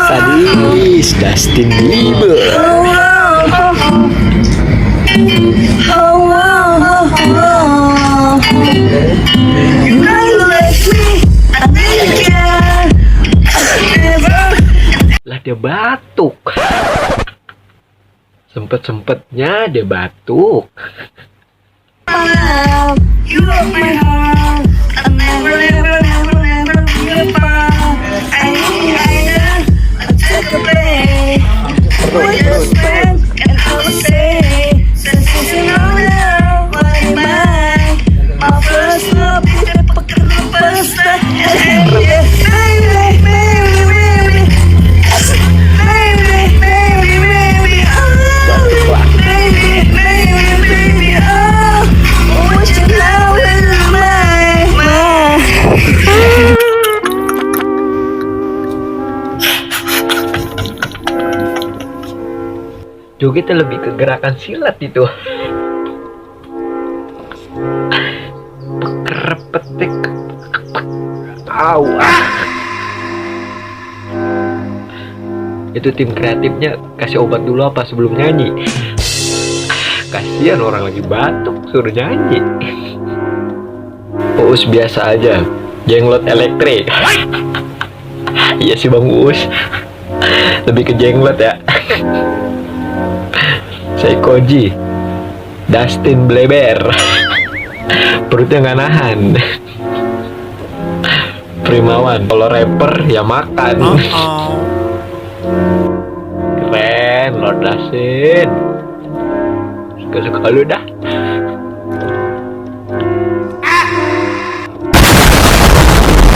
Sadis Justin Bieber. Lah dia batuk. Sempet-sempetnya dia batuk. You broke my heart. I never, never, never, never be apart. I took a break. What you spent and I was say, sensational love, what am I? My first love, the first love, baby, baby, baby, baby, baby, baby, oh, baby, baby, baby, oh, what you love is mine. Jogetnya lebih ke gerakan silat itu. Kerepetik. Au. Itu tim kreatifnya kasih obat dulu apa sebelum nyanyi? Kasihan orang lagi batuk suruh nyanyi. Uus biasa aja, jenglot elektrik. Iya sih Bang Uus, lebih ke jenglot ya. Saikoji, Dustin Bleber, perutnya nggak nahan. Primawan, kalau rapper ya makan. Keren, Lord Dustin. Suka-suka lu dah.